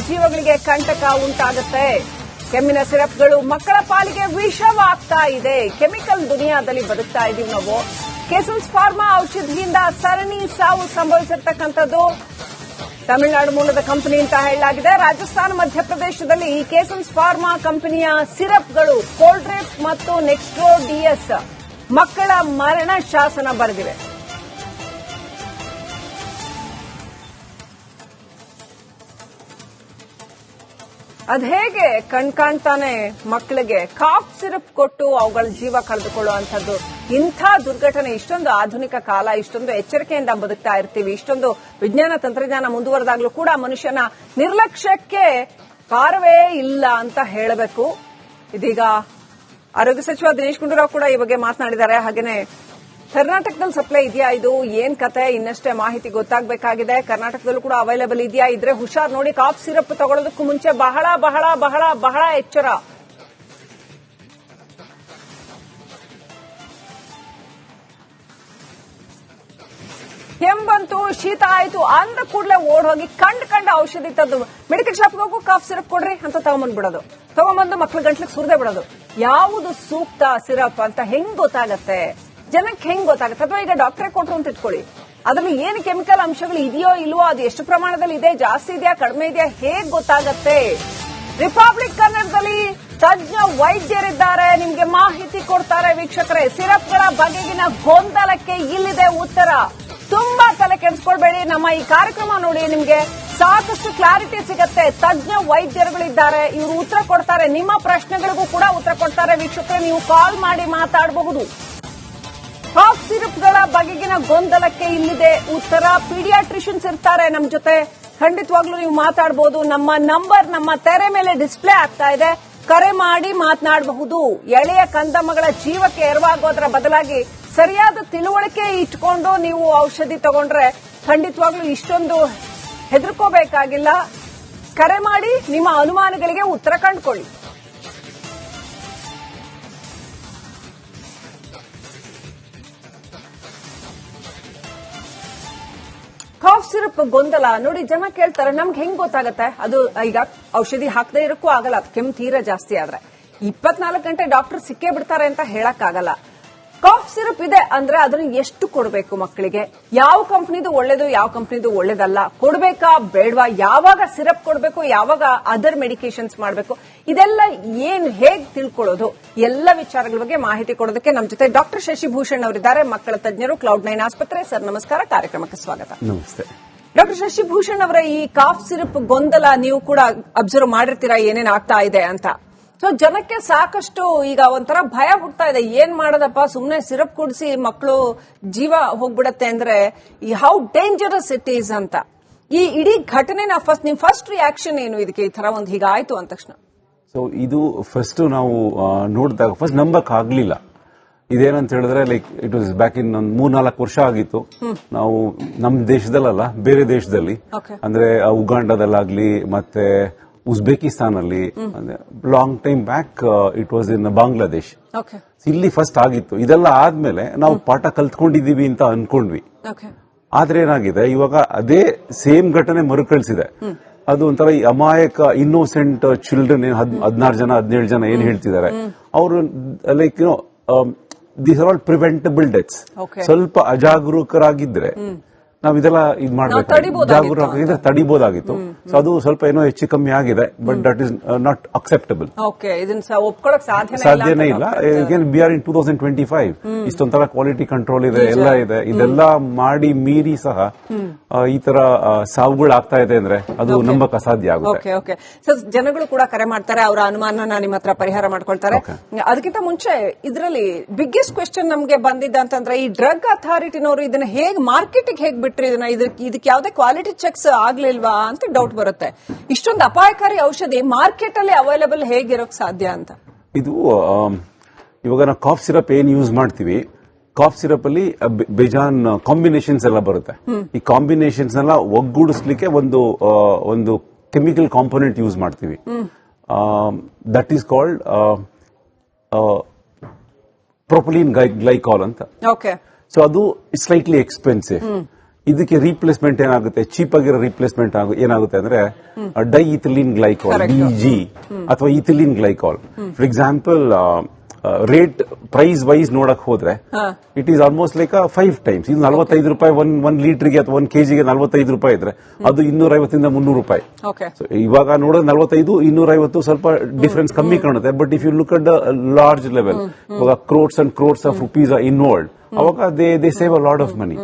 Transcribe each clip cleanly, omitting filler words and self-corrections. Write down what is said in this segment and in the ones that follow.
ಜೀವಗಳಿಗೆ ಕಂಟಕ ಉಂಟಾಗುತ್ತೆ. ಕೆಮ್ಮಿನ ಸಿರಪ್ಗಳು ಮಕ್ಕಳ ಪಾಲಿಗೆ ವಿಷವಾಗ್ತಾ ಇದೆ. ಕೆಮಿಕಲ್ ದುನಿಯಾದಲ್ಲಿ ಬದುಕ್ತಾ ಇದೀವಿ ನಾವು. ಕೇಸನ್ಸ್ ಫಾರ್ಮಾ ಔಷಧಿಯಿಂದ ಸರಣಿ ಸಾವು ಸಂಭವಿಸಿರ್ತಕ್ಕಂಥದ್ದು. ತಮಿಳುನಾಡು ಮೂಲದ ಕಂಪನಿ ಅಂತ ಹೇಳಲಾಗಿದೆ. ರಾಜಸ್ಥಾನ ಮಧ್ಯಪ್ರದೇಶದಲ್ಲಿ ಈ ಕೇಸನ್ಸ್ ಫಾರ್ಮಾ ಕಂಪನಿಯ ಸಿರಪ್ಗಳು ಕೋಲ್ಡ್ರೇಪ್ ಮತ್ತು ನೆಕ್ಸ್ಟ್ರೋ ಡಿಎಸ್ ಮಕ್ಕಳ ಮರಣ ಶಾಸನ ಬರೆದಿವೆ. ಅದ್ಹೇಗೆ ಕಾಣ್ತಾನೆ ಮಕ್ಕಳಿಗೆ ಕಾಫ್ ಸಿರಪ್ ಕೊಟ್ಟು ಅವುಗಳ ಜೀವ ಕಳೆದುಕೊಳ್ಳುವಂಥದ್ದು. ಇಂಥ ದುರ್ಘಟನೆ, ಇಷ್ಟೊಂದು ಆಧುನಿಕ ಕಾಲ, ಇಷ್ಟೊಂದು ಎಚ್ಚರಿಕೆಯಿಂದ ಬದುಕ್ತಾ ಇರ್ತೀವಿ, ಇಷ್ಟೊಂದು ವಿಜ್ಞಾನ ತಂತ್ರಜ್ಞಾನ ಮುಂದುವರೆದಾಗ್ಲೂ ಕೂಡ ಮನುಷ್ಯನ ನಿರ್ಲಕ್ಷ್ಯಕ್ಕೆ ಪಾರವೇ ಇಲ್ಲ ಅಂತ ಹೇಳಬೇಕು. ಇದೀಗ ಆರೋಗ್ಯ ಸಚಿವ ದಿನೇಶ್ ಗುಂಡೂರಾವ್ ಕೂಡ ಈ ಬಗ್ಗೆ ಮಾತನಾಡಿದ್ದಾರೆ. ಹಾಗೇನೆ ಕರ್ನಾಟಕದಲ್ಲಿ ಸಪ್ಲೈ ಇದೆಯಾ, ಇದು ಏನ್ ಕತೆ, ಇನ್ನಷ್ಟೇ ಮಾಹಿತಿ ಗೊತ್ತಾಗಬೇಕಾಗಿದೆ. ಕರ್ನಾಟಕದಲ್ಲೂ ಕೂಡ ಅವೈಲೇಬಲ್ ಇದೆಯಾ, ಇದ್ರೆ ಹುಷಾರ್ ನೋಡಿ. ಕಾಫ್ ಸಿರಪ್ ತಗೊಳ್ಳೋದಕ್ಕೂ ಮುಂಚೆ ಬಹಳ ಬಹಳ ಬಹಳ ಬಹಳ ಎಚ್ಚರ. ಕೆಂಬಂತು, ಶೀತ ಆಯ್ತು ಅಂದ ಕೂಡಲೇ ಓಡ್ ಹೋಗಿ ಕಂಡ ಔಷಧಿ ತಂದು ಮೆಡಿಕಲ್ ಶಾಪ್ಗೆ ಹೋಗು ಕಾಫ್ ಸಿರಪ್ ಕೊಡ್ರಿ ಅಂತ ತಗೊಂಡ್ಬಿಡೋದು. ತಗೊಂಡ್ಬಂದು ಮಕ್ಳ ಗಂಟ್ಲಿಗೆ ಸುರಿದೇ ಬಿಡೋದು. ಯಾವುದು ಸೂಕ್ತ ಸಿರಪ್ ಅಂತ ಹೆಂಗ್ ಗೊತ್ತಾಗತ್ತೆ, ಜನಕ್ಕೆ ಹೆಂಗ್ ಗೊತ್ತಾಗುತ್ತೆ? ಅಥವಾ ಈಗ ಡಾಕ್ಟರೇ ಕೊಟ್ರು ಅಂತ ಇಟ್ಕೊಳ್ಳಿ, ಅದ್ರಲ್ಲಿ ಏನು ಕೆಮಿಕಲ್ ಅಂಶಗಳು ಇದೆಯೋ ಇಲ್ವೋ, ಅದು ಎಷ್ಟು ಪ್ರಮಾಣದಲ್ಲಿ ಇದೆ, ಜಾಸ್ತಿ ಇದೆಯಾ ಕಡಿಮೆ ಇದೆಯಾ, ಹೇಗ್ ಗೊತ್ತಾಗತ್ತೆ? ರಿಪಬ್ಲಿಕ್ ಕನ್ನಡದಲ್ಲಿ ತಜ್ಞ ವೈದ್ಯರಿದ್ದಾರೆ, ನಿಮ್ಗೆ ಮಾಹಿತಿ ಕೊಡ್ತಾರೆ ವೀಕ್ಷಕರೇ. ಸಿರಪ್ಗಳ ಬಗೆಗಿನ ಗೊಂದಲಕ್ಕೆ ಇಲ್ಲಿದೆ ಉತ್ತರ. ತುಂಬಾ ತಲೆ ಕೆಡಿಸ್ಕೊಳ್ಬೇಡಿ, ನಮ್ಮ ಈ ಕಾರ್ಯಕ್ರಮ ನೋಡಿ, ನಿಮ್ಗೆ ಸಾಕಷ್ಟು ಕ್ಲಾರಿಟಿ ಸಿಗತ್ತೆ. ತಜ್ಞ ವೈದ್ಯರುಗಳಿದ್ದಾರೆ, ಇವರು ಉತ್ತರ ಕೊಡ್ತಾರೆ. ನಿಮ್ಮ ಪ್ರಶ್ನೆಗಳಿಗೂ ಕೂಡ ಉತ್ತರ ಕೊಡ್ತಾರೆ ವೀಕ್ಷಕರೇ. ನೀವು ಕಾಲ್ ಮಾಡಿ ಮಾತಾಡಬಹುದು. ಕಾಫ್ ಸಿರಪ್ಗಳ ಬಗೆಗಿನ ಗೊಂದಲಕ್ಕೆ ಇಲ್ಲಿದೆ ಉತ್ತರ. ಪೀಡಿಯಾಟ್ರಿಷಿಯನ್ಸ್ ಇರ್ತಾರೆ ನಮ್ಮ ಜೊತೆ, ಖಂಡಿತವಾಗ್ಲೂ ನೀವು ಮಾತಾಡಬಹುದು. ನಮ್ಮ ನಂಬರ್ ನಮ್ಮ ತೆರೆ ಮೇಲೆ ಡಿಸ್ಪ್ಲೇ ಆಗ್ತಾ ಇದೆ, ಕರೆ ಮಾಡಿ ಮಾತನಾಡಬಹುದು. ಎಳೆಯ ಕಂದಮ್ಮಗಳ ಜೀವಕ್ಕೆ ಎರವಾಗೋದ್ರ ಬದಲಾಗಿ ಸರಿಯಾದ ತಿಳುವಳಿಕೆ ಇಟ್ಕೊಂಡು ನೀವು ಔಷಧಿ ತಗೊಂಡ್ರೆ ಖಂಡಿತವಾಗ್ಲೂ ಇಷ್ಟೊಂದು ಹೆದರ್ಕೋಬೇಕಾಗಿಲ್ಲ. ಕರೆ ಮಾಡಿ ನಿಮ್ಮ ಅನುಮಾನಗಳಿಗೆ ಉತ್ತರ ಕಂಡುಕೊಳ್ಳಿ. ಕಾಫ್ ಸಿರಪ್ ಗೊಂದಲ ನೋಡಿ, ಜನ ಕೇಳ್ತಾರೆ ನಮ್ಗೆ ಹೆಂಗ್ ಗೊತ್ತಾಗತ್ತೆ? ಅದು ಈಗ ಔಷಧಿ ಹಾಕದೇ ಇರಕ್ಕೂ ಆಗಲ್ಲ, ಕೆಮ್ಮು ತೀರಾ ಜಾಸ್ತಿ ಆದ್ರೆ 24 ಗಂಟೆ ಡಾಕ್ಟರ್ ಸಿಕ್ಕೇ ಬಿಡ್ತಾರೆ ಅಂತ ಹೇಳಕ್ ಆಗಲ್ಲ. ಕಾಫ್ ಸಿರಪ್ ಇದೆ ಅಂದ್ರೆ ಅದನ್ನ ಎಷ್ಟು ಕೊಡಬೇಕು ಮಕ್ಕಳಿಗೆ, ಯಾವ ಕಂಪನಿದು ಒಳ್ಳೇದು ಯಾವ ಕಂಪನಿದು ಒಳ್ಳೇದಲ್ಲ, ಕೊಡಬೇಕಾ ಬೇಡವಾ, ಯಾವಾಗ ಸಿರಪ್ ಕೊಡಬೇಕು, ಯಾವಾಗ ಅದರ್ ಮೆಡಿಕೇಶನ್ಸ್ ಮಾಡಬೇಕು, ಇದೆಲ್ಲ ಏನ್ ಹೇಗ್ ತಿಳ್ಕೊಳ್ಳೋದು, ಎಲ್ಲ ವಿಚಾರಗಳ ಬಗ್ಗೆ ಮಾಹಿತಿ ಕೊಡೋದಕ್ಕೆ ನಮ್ಮ ಜೊತೆ ಡಾಕ್ಟರ್ ಶಶಿಭೂಷಣ್ ಅವರಿದ್ದಾರೆ, ಮಕ್ಕಳ ತಜ್ಞರು, Cloud9 ಆಸ್ಪತ್ರೆ. ಸರ್ ನಮಸ್ಕಾರ, ಕಾರ್ಯಕ್ರಮಕ್ಕೆ ಸ್ವಾಗತ. ನಮಸ್ತೆ ಡಾಕ್ಟರ್ ಶಶಿಭೂಷಣ್ ಅವರೇ, ಈ ಕಾಫ್ ಸಿರಪ್ ಗೊಂದಲ ನೀವು ಕೂಡ ಅಬ್ಸರ್ವ್ ಮಾಡಿರ್ತೀರಾ ಏನೇನ್ ಆಗ್ತಾ ಇದೆ ಅಂತ. ಸೊ ಜನಕ್ಕೆ ಸಾಕಷ್ಟು ಈಗ ಒಂಥರ ಭಯ ಹುಡ್ತಾ ಇದೆ, ಏನ್ ಮಾಡೋದಪ್ಪ, ಸುಮ್ನೆ ಸಿರಪ್ ಕುಡಿಸಿ ಮಕ್ಕಳು ಜೀವ ಹೋಗ್ಬಿಡತ್ತೆ ಅಂದ್ರೆ ಹೌ ಡೇಂಜರಸ್ ಇಟ್ ಈಸ್ ಅಂತ. ಈ ಇಡೀ ಘಟನೆನ ನಿಮ್ ಫಸ್ಟ್ ರಿಯಾಕ್ಷನ್ ಏನು ಇದಕ್ಕೆ, ಈ ತರ ಒಂದು ಹೀಗಾಯ್ತು ಅಂದ ತಕ್ಷಣ? ಸೊ ಇದು ಫಸ್ಟ್ ನಾವು ನೋಡಿದಾಗ ಫಸ್ಟ್ ನಂಬಕ್ ಆಗ್ಲಿಲ್ಲ. ಇದೇನಂತ ಹೇಳಿದ್ರೆ like it was back in ಒಂದು 3-4 ವರ್ಷ ಆಗಿತ್ತು. ನಾವು ನಮ್ ದೇಶದಲ್ಲ, ಬೇರೆ ದೇಶದಲ್ಲಿ, ಅಂದ್ರೆ ಉಗಾಂಡದಲ್ಲಾಗ್ಲಿ ಮತ್ತೆ ಉಜ್ಬೇಕಿಸ್ತಾನ್ ಅಲ್ಲಿ, long time back it was in Bangladesh. ಇಲ್ಲಿ ಫಸ್ಟ್ ಆಗಿತ್ತು. ಇದೆಲ್ಲ ಆದ್ಮೇಲೆ ನಾವು ಪಾಠ ಕಲ್ತ್ಕೊಂಡಿದೀವಿ ಅಂತ ಅನ್ಕೊಂಡ್ವಿ. ಆದ್ರೆ ಏನಾಗಿದೆ, ಇವಾಗ ಅದೇ ಸೇಮ್ ಘಟನೆ ಮರುಕಳಿಸಿದೆ. ಅದು ಒಂಥರ ಈ ಅಮಾಯಕ ಇನ್ನೋಸೆಂಟ್ ಚಿಲ್ಡ್ರನ್ 16 ಜನ 17 ಜನ ಏನ್ ಹೇಳ್ತಿದ್ದಾರೆ ಅವರು, like you know these are all preventable deaths. ಸ್ವಲ್ಪ ಅಜಾಗರೂಕರಾಗಿದ್ರೆ ನಾವ್ ಇದೆಲ್ಲ ಇದು ಮಾಡಬೇಕು, ಜಾಗರೂಕರಾಗಿದ್ರೆ ತಡಿಬಹುದಾಗಿತ್ತು. ಸೊ ಅದು ಸ್ವಲ್ಪ ಏನೋ ಹೆಚ್ಚು ಕಮ್ಮಿ ಆಗಿದೆ, but that is not acceptable. ಸಾಧ್ಯನೇ ಇಲ್ಲ. We are in 2025. ಇಷ್ಟೊಂಥರ ಕ್ವಾಲಿಟಿ ಕಂಟ್ರೋಲ್ ಇದೆ, ಎಲ್ಲ ಇದೆ. ಇದೆಲ್ಲ ಮಾಡಿ ಮೀರಿ ಸಹ ಈ ತರ ಸಾವುಗಳು ಆಗ್ತಾ ಇದೆ ಅಂದ್ರೆ ಅದು ನಂಬಕ್ ಅಸಾಧ್ಯ ಆಗುತ್ತೆ. ಜನಗಳು ಕೂಡ ಕರೆ ಮಾಡ್ತಾರೆ, ಅವರ ಅನುಮಾನ ನಿಮ್ಮ ಹತ್ರ ಪರಿಹಾರ ಮಾಡ್ಕೊಳ್ತಾರೆ. ಅದಕ್ಕಿಂತ ಮುಂಚೆ ಇದರಲ್ಲಿ ಬಿಗ್ಗೆಸ್ಟ್ ಕ್ವೆಶ್ಚನ್ ನಮ್ಗೆ ಬಂದಿದ್ದ ಅಂತಂದ್ರೆ, ಈ ಡ್ರಗ್ ಅಥಾರಿಟಿನವರು ಇದನ್ನ ಹೇಗ್ ಮಾರ್ಕೆಟಿಗೆ ಹೇಗ್ ಬಿಟ್ರಿ, ಇದಕ್ಕೆ ಯಾವುದೇ ಕ್ವಾಲಿಟಿ ಚೆಕ್ಸ್ ಆಗ್ಲಿಲ್ವಾ ಅಂತ ಡೌಟ್ ಬರುತ್ತೆ. ಇಷ್ಟೊಂದು ಅಪಾಯಕಾರಿ ಔಷಧಿ ಮಾರ್ಕೆಟ್ ಅಲ್ಲಿ ಅವೈಲೇಬಲ್ ಹೇಗಿರೋಕ್ ಸಾಧ್ಯ ಅಂತ? ಇದು ಇವಾಗ ನಾವು ಕಾಫ್ ಸಿರಪ್ ಏನ್ ಯೂಸ್ ಮಾಡ್ತೀವಿ, ಕಾಫ್ ಸಿರಪ್ ಅಲ್ಲಿ ಬೇಜಾನ್ ಕಾಂಬಿನೇಷನ್ಸ್ ಎಲ್ಲ ಬರುತ್ತೆ. ಈ ಕಾಂಬಿನೇಷನ್ಸ್ ಎಲ್ಲ ಒಗ್ಗೂಡಿಸ್ಲಿಕ್ಕೆ ಒಂದು ಕೆಮಿಕಲ್ ಕಾಂಪೋನೆಂಟ್ ಯೂಸ್ ಮಾಡ್ತೀವಿ. That is called propylene glycol ಅಂತ. ಸೊ ಅದು ಸ್ಲೈಟ್ಲಿ ಎಕ್ಸ್ಪೆನ್ಸಿವ್. ಇದಕ್ಕೆ ರೀಪ್ಲೇಸ್ಮೆಂಟ್ ಏನಾಗುತ್ತೆ, ಚೀಪ್ ಆಗಿರೋ ರೀಪ್ಲೇಸ್ಮೆಂಟ್ ಏನಾಗುತ್ತೆ ಅಂದ್ರೆ ಡೈ ಇಥಿಲಿನ್ ಗ್ಲೈಕಾಲ್, DG, ಅಥವಾ ethylene glycol. For example rate price wise ನೋಡಕ್ ಹೋದ್ರೆ it is almost like 5 times. ಇದು 45 ರೂಪಾಯಿ ಒಂದ್ ಲೀಟರ್ಗೆ ಅಥವಾ 1 kg 45 ರೂಪಾಯಿ ಇದ್ರೆ ಅದು 250 ಇಂದ 300 ರೂಪಾಯಿ. ಇವಾಗ ನೋಡೋದು 45, 250 ಸ್ವಲ್ಪ ಡಿಫರೆನ್ಸ್ ಕಮ್ಮಿ ಕಾಣುತ್ತೆ. But if you look at the large level, ಇವಾಗ crores and crores of rupees are involved, ಅವಾಗ they save a lot of money.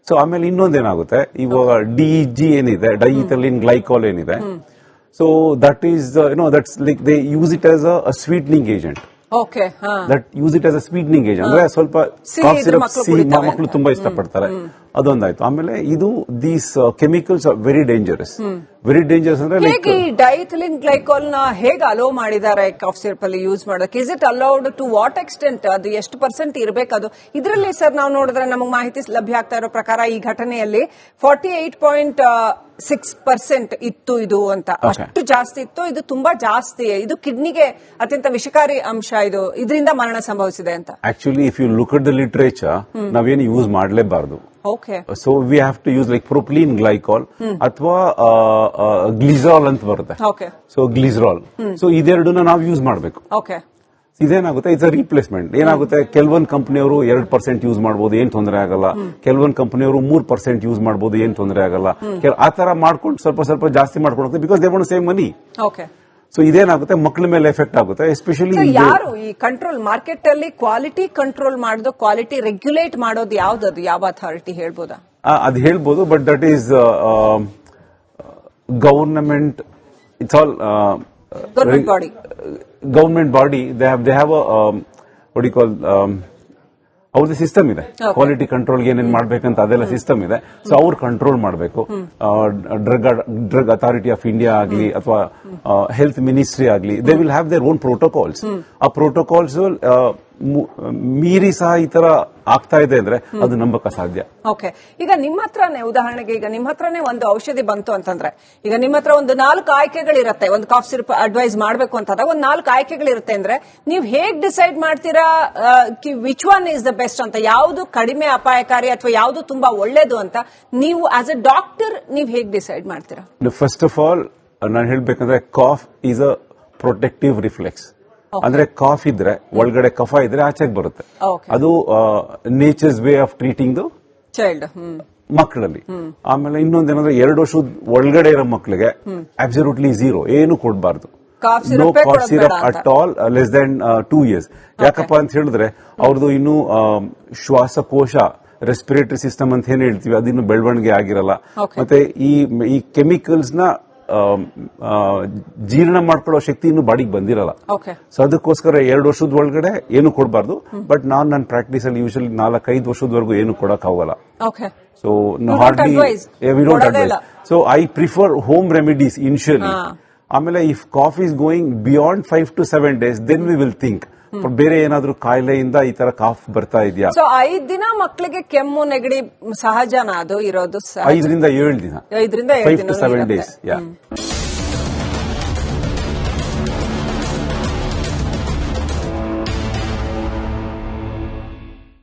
So ಆಮೇಲೆ ಇನ್ನೊಂದೇನಾಗುತ್ತೆ, ಇವಾಗ DG ಏನಿದೆ, ಡೈಇಥಿಲಿನ್ ಗ್ಲೈಕಾಲ್ ಏನಿದೆ, so that is that's like they use it as a sweetening agent. That use it as a sweetening agent, ಅಂದ್ರೆ ಸ್ವಲ್ಪ calf syrup ಸಿಹಿ ಮಕ್ಕಳು ತುಂಬಾ ಇಷ್ಟಪಡ್ತಾರೆ, ಅದೊಂದಾಯ್ತು. ಆಮೇಲೆ ಇದು these chemicals are very dangerous. ಅಂದ್ರೆ ಲೈಕ್ ಡೈಥಿಲಿನ್ ಗ್ಲೈಕಾಲ್ ನ ಹೇಗೆ ಅಲೋ ಮಾಡಿದ್ದಾರೆ ಕಾಫ್ ಸಿರಪ್ ಅಲ್ಲಿ ಯೂಸ್ ಮಾಡೋಕೆ? Is it allowed to what extent? ಅದು ಎಷ್ಟು ಪರ್ಸೆಂಟ್ ಇರಬೇಕು ಅದು? ಇದರಲ್ಲಿ ಸರ್ ನಾವು ನೋಡಿದ್ರೆ ನಮಗೆ ಮಾಹಿತಿ ಲಭ್ಯ ಆಗ್ತಾ ಇರೋ ಪ್ರಕಾರ ಈ ಘಟನೆಯಲ್ಲಿ 48.6% ಇತ್ತು ಇದು ಅಂತ, ಅಷ್ಟು ಜಾಸ್ತಿ ಇತ್ತು. ಇದು ತುಂಬಾ ಜಾಸ್ತಿ, ಇದು ಕಿಡ್ನಿಗೆ ಅತ್ಯಂತ ವಿಷಕಾರಿ ಅಂಶ, ಇದರಿಂದ ಮರಣ ಸಂಭವಿಸಿದೆ ಅಂತ. Actually if you look at the literature, ನಾವೇನು ಯೂಸ್ ಮಾಡಲೇಬಾರದು. So we have to use like propylene glycol ಅಥವಾ ಗ್ಲಿಸರಾಲ್ ಅಂತ ಬರುತ್ತೆ. ಸೊ ಗ್ಲಿಸರಾಲ್, ಸೊ ಇದೆರಡನ್ನ ನಾವು ಯೂಸ್ ಮಾಡಬೇಕು. ಇದೇನಾಗುತ್ತೆ, ಇಟ್ಸ್ ಅ ರೀಪ್ಲೇಸ್ಮೆಂಟ್. ಏನಾಗುತ್ತೆ, ಕೆಲವೊಂದು ಕಂಪನಿಯವರು 2% ಯೂಸ್ ಮಾಡಬಹುದು, ಏನ್ ತೊಂದರೆ ಆಗಲ್ಲ. ಕೆಲವೊಂದು ಕಂಪನಿಯವರು 3% ಯೂಸ್ ಮಾಡಬಹುದು, ಏನ್ ತೊಂದರೆ ಆಗಲ್ಲ. ಆ ತರ ಮಾಡ್ಕೊಂಡು ಸ್ವಲ್ಪ ಸ್ವಲ್ಪ ಜಾಸ್ತಿ ಮಾಡ್ಕೊಂಡು ಹೋಗ್ತಾರೆ, because they want to save money. So ಇದೇನಾಗುತ್ತೆ, ಮಕ್ಕಳ ಮೇಲೆ ಎಫೆಕ್ಟ್ ಆಗುತ್ತೆ. ಎಸ್ಪೆಷಲಿ ಯಾರು ಈ ಕಂಟ್ರೋಲ್ ಮಾರ್ಕೆಟ್ ಅಲ್ಲಿ ಕ್ವಾಲಿಟಿ ಕಂಟ್ರೋಲ್ ಮಾಡೋದು, ಕ್ವಾಲಿಟಿ ರೆಗ್ಯುಲೇಟ್ ಮಾಡೋದು ಯಾವ್ದು, ಯಾವ ಅಥಾರಿಟಿ ಹೇಳ್ಬೋದಾ? ಅದು ಹೇಳ್ಬೋದು, but that is government. It's all government body. They have what you call, ಅವ್ರದ್ದು ಸಿಸ್ಟಮ್ ಇದೆ. ಕ್ವಾಲಿಟಿ ಕಂಟ್ರೋಲ್ಗೆ ಏನೇನು ಮಾಡ್ಬೇಕಂತ ಅದೆಲ್ಲ ಸಿಸ್ಟಮ್ ಇದೆ. ಸೊ ಅವ್ರು ಕಂಟ್ರೋಲ್ ಮಾಡಬೇಕು. ಡ್ರಗ್ ಅಥಾರಿಟಿ ಆಫ್ ಇಂಡಿಯಾ ಆಗಲಿ ಅಥವಾ ಹೆಲ್ತ್ ಮಿನಿಸ್ಟ್ರಿ ಆಗಲಿ, they will have their own protocols. ಆ ಪ್ರೋಟೋಕಾಲ್ಸ್ ಮೀರಿ ಸಹ ಈ ತರ ಆಗ್ತಾ ಇದೆ ಅಂದ್ರೆ ಅದು ನಂಬಕ ಸಾಧ್ಯ. ಈಗ ನಿಮ್ಮ ಹತ್ರನೇ ಉದಾಹರಣೆಗೆ, ಈಗ ನಿಮ್ಮ ಹತ್ರನೇ ಒಂದು ಔಷಧಿ ಬಂತು ಅಂತಂದ್ರೆ, ಈಗ ನಿಮ್ಮ ಹತ್ರ ಒಂದು 4 ಆಯ್ಕೆಗಳಿರುತ್ತೆ. ಒಂದು ಕಾಫ್ ಸಿರಪ್ ಅಡ್ವೈಸ್ ಮಾಡಬೇಕು ಅಂತಂದ್ರೆ ಒಂದು 4 ಆಯ್ಕೆಗಳಿರುತ್ತೆ. ಅಂದ್ರೆ ನೀವು ಹೇಗ್ ಡಿಸೈಡ್ ಮಾಡ್ತೀರಾ which one is the best ಅಂತ? ಯಾವುದು ಕಡಿಮೆ ಅಪಾಯಕಾರಿ ಅಥವಾ ಯಾವುದು ತುಂಬಾ ಒಳ್ಳೇದು ಅಂತ ನೀವು ಆಸ್ ಎ ಡಾಕ್ಟರ್ ನೀವು ಹೇಗ್ ಡಿಸೈಡ್ ಮಾಡ್ತೀರಾ? ಫಸ್ಟ್ ಆಫ್ ಆಲ್ ನಾನು ಹೇಳ್ಬೇಕಂದ್ರೆ cough is a protective reflex. ಅಂದ್ರೆ ಕಾಫ್ ಇದ್ರೆ ಒಳಗಡೆ ಕಫ ಇದ್ರೆ ಆಚೆಗೆ ಬರುತ್ತೆ. ಅದು nature's way of treating the child ಮಕ್ಕಳಲ್ಲಿ. ಆಮೇಲೆ ಇನ್ನೊಂದೇನಂದ್ರೆ 2 ವರ್ಷದ ಒಳಗಡೆ ಇರೋ ಮಕ್ಕಳಿಗೆ ಅಬ್ಸಲ್ಯೂಟ್ಲಿ 0 ಏನು ಕೊಡಬಾರ್ದು. No cough syrup at all less than 2 years. ಯಾಕಪ್ಪ ಅಂತ ಹೇಳಿದ್ರೆ ಅವ್ರದ್ದು ಇನ್ನು ಶ್ವಾಸಕೋಶ, ರೆಸ್ಪಿರೇಟರಿ ಸಿಸ್ಟಮ್ ಅಂತ ಏನ್ ಹೇಳ್ತೀವಿ, ಅದಿನ್ನು ಬೆಳವಣಿಗೆ ಆಗಿರಲ್ಲ. ಮತ್ತೆ ಈ ಕೆಮಿಕಲ್ಸ್ ನ ಜೀರ್ಣ ಮಾಡ್ಕೊಳ್ಳೋ ಶಕ್ತಿ ಇನ್ನು ಬಾಡಿಗೆ ಬಂದಿರಲ್ಲ. ಸೊ ಅದಕ್ಕೋಸ್ಕರ 2 ವರ್ಷದ ಒಳಗಡೆ ಏನು ಕೊಡಬಾರ್ದು. ಬಟ್ ನಾನು ನನ್ನ ಪ್ರಾಕ್ಟೀಸ್ ಅಲ್ಲಿ ಯೂಶಲಿ 4-5 ವರ್ಷದವರೆಗೂ ಏನು ಕೊಡಕ್ ಆಗಲ್ಲ. So hardly we don't advise. So I prefer home remedies initially. ಆಮೇಲೆ if cough is going beyond 5 to 7 days, then we will think ಬೇರೆ ಏನಾದ್ರೂ ಕಾಯಿಲೆಯಿಂದ ಈ ತರ ಕಾಫ್ ಬರ್ತಾ ಇದೆಯಾ. ಸೊ 5 ದಿನ ಮಕ್ಕಳಿಗೆ ಕೆಮ್ಮು ನೆಗಡಿ ಸಹಜನ ಅದು ಇರೋದು? 5 ರಿಂದ 7 ದಿನ, 5 to 7 days.